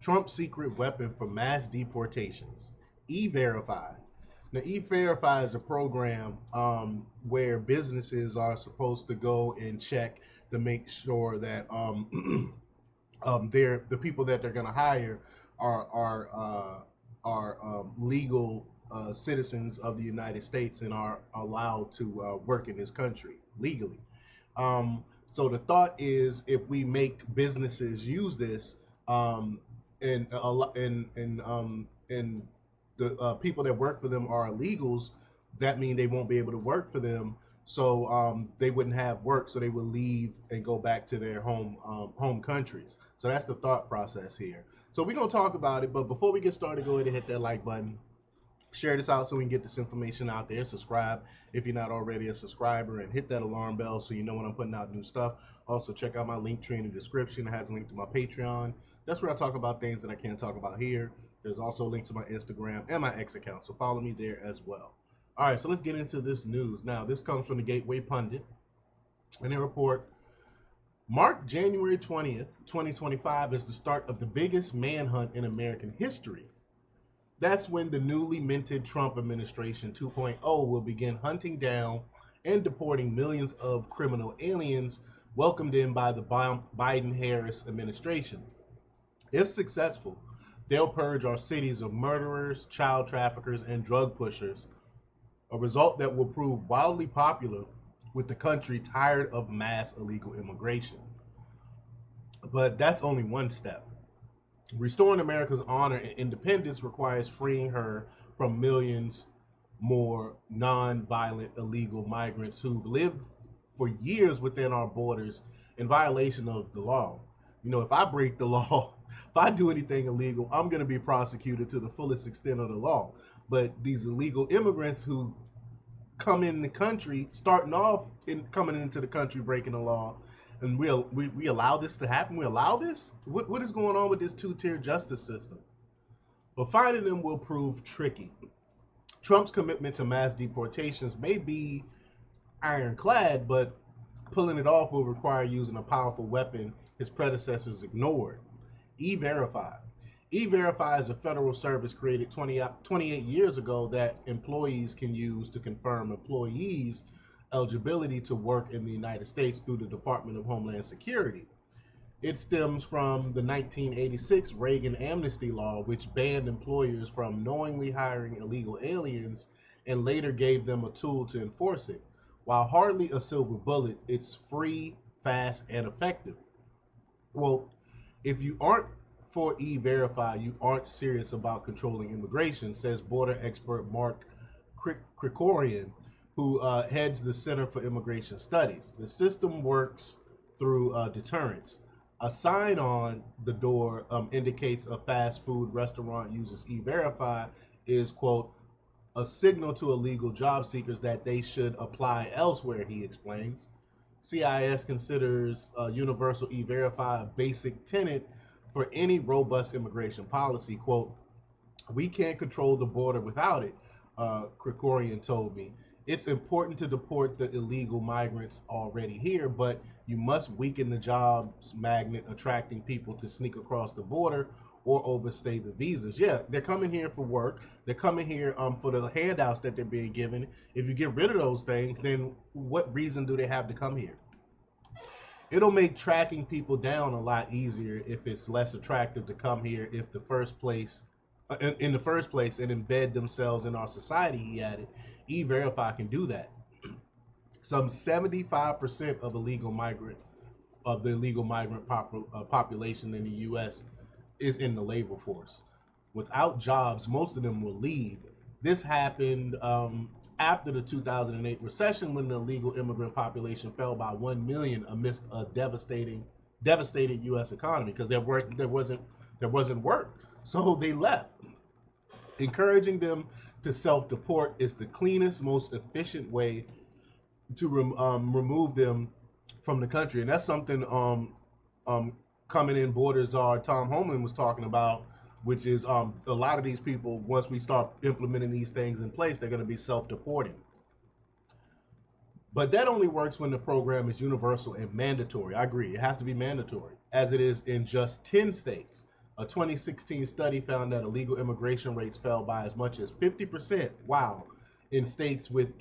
Trump's secret weapon for mass deportations. E-Verify. Now, E-Verify is a program where businesses are supposed to go and check to make sure that they're the people that they're going to hire are legal citizens of the United States and are allowed to work in this country legally. So the thought is, if we make businesses use this, and a lot and the people that work for them are illegals, that means they won't be able to work for them. So they wouldn't have work, so they would leave and go back to their home countries. So that's the thought process here. So we're gonna talk about it, but before we get started, go ahead and hit that like button, share this out so we can get this information out there. Subscribe if you're not already a subscriber, and hit that alarm bell so you know when I'm putting out new stuff. Also, check out my link tree in the description. It has a link to my Patreon. That's where I talk about things that I can't talk about here. There's also a link to my Instagram and my X account, so follow me there as well. All right, so let's get into this news. Now, this comes from the Gateway Pundit, and they report mark January 20th, 2025 as the start of the biggest manhunt in American history. That's when the newly minted Trump administration 2.0 will begin hunting down and deporting millions of criminal aliens welcomed in by the Biden Harris administration. If successful, they'll purge our cities of murderers, child traffickers, and drug pushers, a result that will prove wildly popular with the country tired of mass illegal immigration. But that's only one step. Restoring America's honor and independence requires freeing her from millions more non-violent illegal migrants who've lived for years within our borders in violation of the law. You know, if I break the law, if I do anything illegal, I'm going to be prosecuted to the fullest extent of the law. But these illegal immigrants who come in the country, starting off in coming into the country breaking the law, and we allow this to happen. We allow this. What is going on with this two-tier justice system? But finding them will prove tricky. Trump's commitment to mass deportations may be ironclad, but pulling it off will require using a powerful weapon his predecessors ignored: E-Verify. E-Verify is a federal service created 28 years ago that employees can use to confirm employees' eligibility to work in the United States through the Department of Homeland Security. It stems from the 1986 Reagan amnesty law, which banned employers from knowingly hiring illegal aliens and later gave them a tool to enforce it. While hardly a silver bullet, it's free, fast, and effective. Well, if you aren't for E-Verify, you aren't serious about controlling immigration, says border expert Mark Krikorian, who heads the Center for Immigration Studies. The system works through deterrence. A sign on the door indicates a fast food restaurant uses E-Verify is, quote, a signal to illegal job seekers that they should apply elsewhere, he explains. CIS considers universal E-Verify a basic tenet for any robust immigration policy. Quote, we can't control the border without it, Krikorian told me. It's important to deport the illegal migrants already here, but you must weaken the jobs magnet attracting people to sneak across the border or overstay the visas. Yeah, they're coming here for work. They're coming here for the handouts that they're being given. If you get rid of those things, then what reason do they have to come here? It'll make tracking people down a lot easier if it's less attractive to come here if the first place in the first place and embed themselves in our society, he added. E-Verify can do that. Some 75% of the illegal migrant population in the U.S. is in the labor force. Without jobs, most of them will leave. This happened after the 2008 recession, when the illegal immigrant population fell by 1 million amidst a devastated U.S. economy because there wasn't work, so they left. Encouraging them to self-deport is the cleanest, most efficient way to remove them from the country, and that's something coming in border czar Tom Homan was talking about, which is a lot of these people, once we start implementing these things in place, they're going to be self-deporting. But that only works when the program is universal and mandatory. I agree, it has to be mandatory, as it is in just 10 states. A 2016 study found that illegal immigration rates fell by as much as 50%. Wow. In states with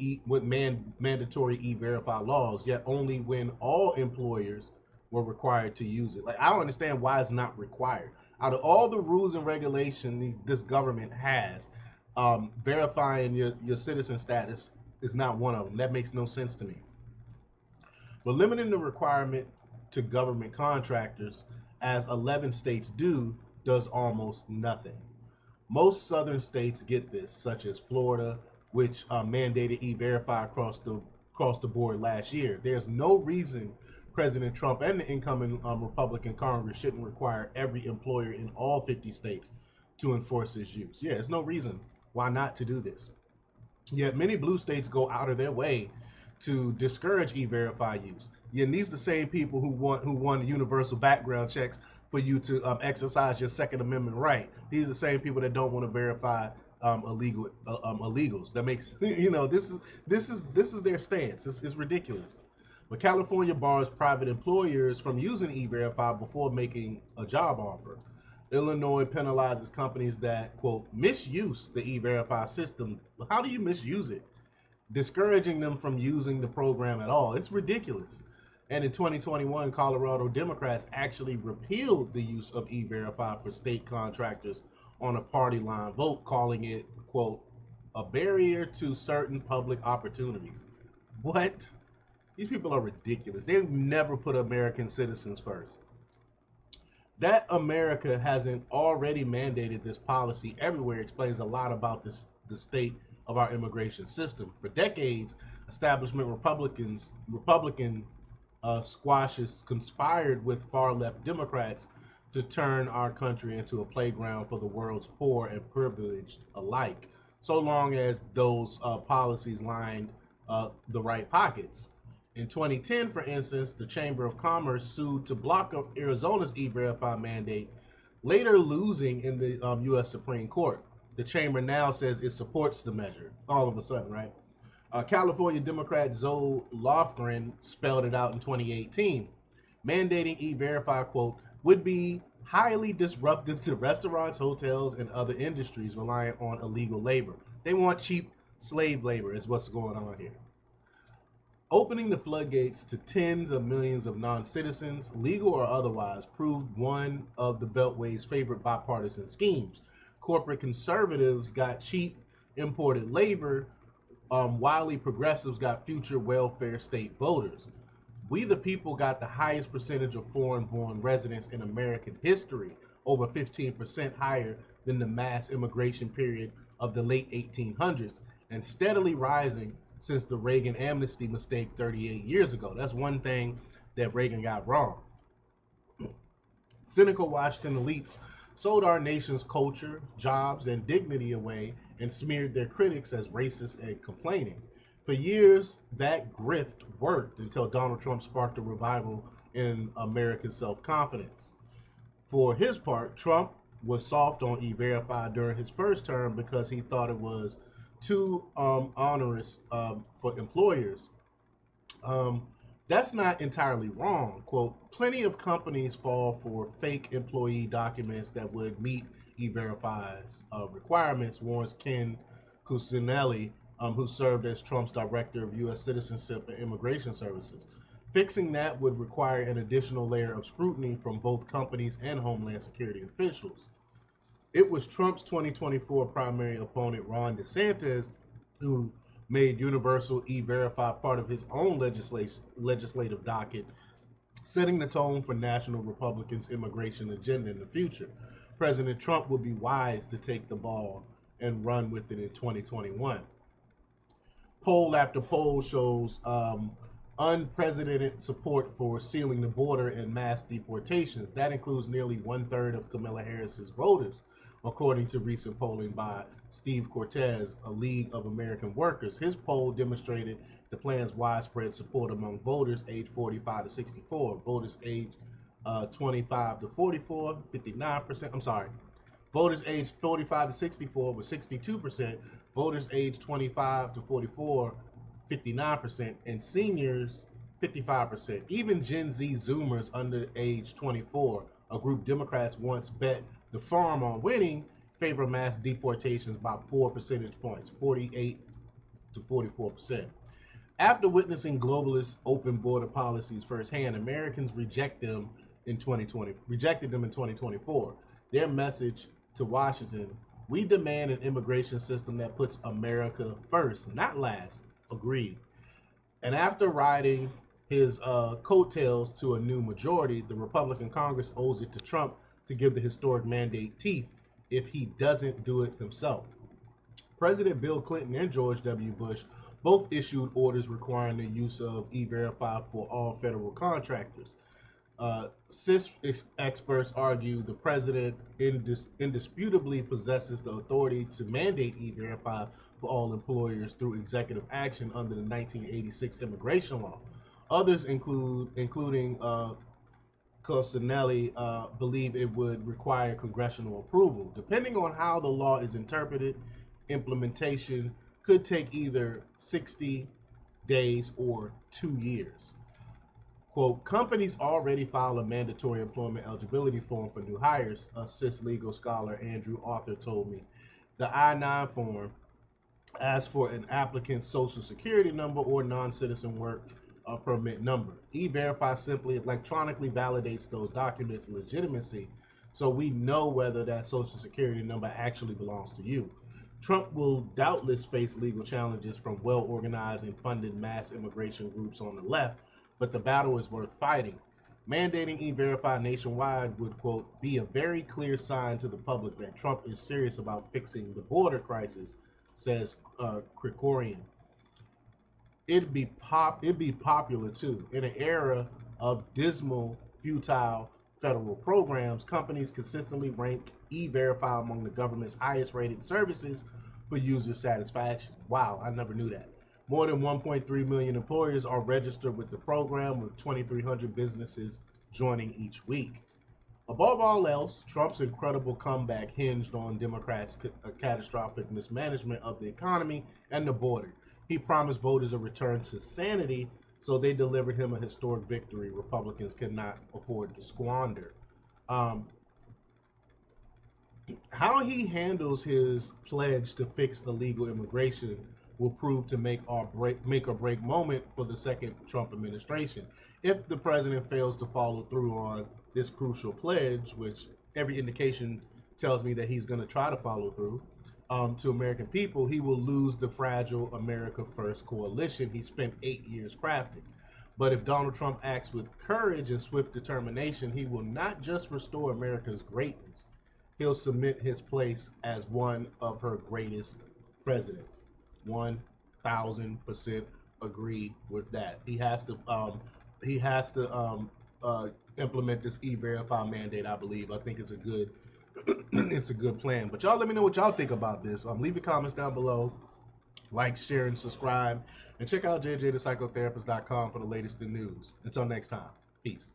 mandatory e-verify laws, yet only when all employers were required to use it. Like, I don't understand why it's not required. Out of all the rules and regulation this government has, verifying your citizen status is not one of them. That makes no sense to me. But limiting the requirement to government contractors, as 11 states do, does almost nothing. Most southern states get this, such as Florida, which mandated e-verify across the board last year. There's no reason President Trump and the incoming Republican Congress shouldn't require every employer in all 50 states to enforce this use. Yeah, there's no reason why not to do this. Yet many blue states go out of their way to discourage e-verify use. Yeah, and these are the same people who won universal background checks for you to exercise your Second Amendment right. These are the same people that don't want to verify illegals. That makes this is their stance. It's ridiculous. But California bars private employers from using e-verify before making a job offer. Illinois penalizes companies that, quote, misuse the e-verify system. How do you misuse it? Discouraging them from using the program at all. It's ridiculous. And in 2021, Colorado Democrats actually repealed the use of e-verify for state contractors on a party line vote, calling it, quote, a barrier to certain public opportunities. What? These people are ridiculous. They've never put American citizens first. That America hasn't already mandated this policy everywhere explains a lot about the state of our immigration system. For decades, establishment Republican squashes conspired with far-left Democrats to turn our country into a playground for the world's poor and privileged alike, so long as those policies lined the right pockets. In 2010, for instance, the Chamber of Commerce sued to block Arizona's e-verify mandate, later losing in the U.S. Supreme Court. The chamber now says it supports the measure, all of a sudden, right? California Democrat Zoe Lofgren spelled it out in 2018. Mandating e-verify, quote, would be highly disruptive to restaurants, hotels, and other industries reliant on illegal labor. They want cheap slave labor is what's going on here. Opening the floodgates to tens of millions of non-citizens, legal or otherwise, proved one of the Beltway's favorite bipartisan schemes. Corporate conservatives got cheap imported labor, wily progressives got future welfare state voters. We the people got the highest percentage of foreign-born residents in American history, over 15% higher than the mass immigration period of the late 1800s, and steadily rising since the Reagan amnesty mistake 38 years ago. That's one thing that Reagan got wrong. Cynical Washington elites sold our nation's culture, jobs, and dignity away and smeared their critics as racist and complaining. For years, that grift worked until Donald Trump sparked a revival in American self-confidence. For his part, Trump was soft on E-Verify during his first term because he thought it was too onerous for employers. That's not entirely wrong. Quote, plenty of companies fall for fake employee documents that would meet E-Verify's requirements, warns Ken Cuccinelli, who served as Trump's director of U.S. Citizenship and Immigration Services. Fixing that would require an additional layer of scrutiny from both companies and Homeland Security officials. It was Trump's 2024 primary opponent, Ron DeSantis, who made universal e-verify part of his own legislative docket, setting the tone for national Republicans' immigration agenda in the future. President Trump would be wise to take the ball and run with it in 2021. Poll after poll shows unprecedented support for sealing the border and mass deportations. That includes nearly 1/3 of Kamala Harris's voters, according to recent polling by Steve Cortez, a League of American Workers. His poll demonstrated the plan's widespread support among voters aged 45 to 64. Voters aged 25 to 44, 59%. I'm sorry. Voters aged 45 to 64 was 62%. Voters aged 25 to 44, 59%. And seniors, 55%. Even Gen Z Zoomers under age 24 A group Democrats once bet the farm on winning favor mass deportations by 4 percentage points, 48 to 44%. After witnessing globalist open border policies firsthand, Americans rejected them in 2024. Their message to Washington: we demand an immigration system that puts America first, not last. Agreed. And after riding his coattails to a new majority, the Republican Congress owes it to Trump to give the historic mandate teeth if he doesn't do it himself. President Bill Clinton and George W. Bush both issued orders requiring the use of E-Verify for all federal contractors. CIS experts argue the president indisputably possesses the authority to mandate E-Verify for all employers through executive action under the 1986 immigration law. Others, including Cosinelli, believe it would require congressional approval. Depending on how the law is interpreted, implementation could take either 60 days or 2 years. Quote, companies already file a mandatory employment eligibility form for new hires, a CIS legal scholar Andrew Arthur told me. The I-9 form asks for an applicant's social security number or non-citizen work permit number. E-Verify simply electronically validates those documents' legitimacy, so we know whether that social security number actually belongs to you. Trump will doubtless face legal challenges from well-organized and funded mass immigration groups on the left, but the battle is worth fighting. Mandating E-Verify nationwide would, quote, be a very clear sign to the public that Trump is serious about fixing the border crisis, says Krikorian. It'd be popular too. In an era of dismal, futile federal programs, companies consistently rank E-Verify among the government's highest rated services for user satisfaction. Wow, I never knew that. More than 1.3 million employers are registered with the program, with 2,300 businesses joining each week. Above all else, Trump's incredible comeback hinged on Democrats' catastrophic mismanagement of the economy and the border. He promised voters a return to sanity, so they delivered him a historic victory Republicans cannot afford to squander. How he handles his pledge to fix illegal immigration will prove to make or break moment for the second Trump administration. If the president fails to follow through on this crucial pledge, which every indication tells me that he's going to try to follow through, to American people, he will lose the fragile America First coalition he spent 8 years crafting. But if Donald Trump acts with courage and swift determination, he will not just restore America's greatness, he'll cement his place as one of her greatest presidents. 1,000% agree with that. He has to implement this E-Verify mandate. I believe. I think it's a good it's a good plan. But y'all let me know what y'all think about this. Leave your comments down below. Like, share, and subscribe. And check out jjthepsychotherapist.com for the latest in news. Until next time, peace.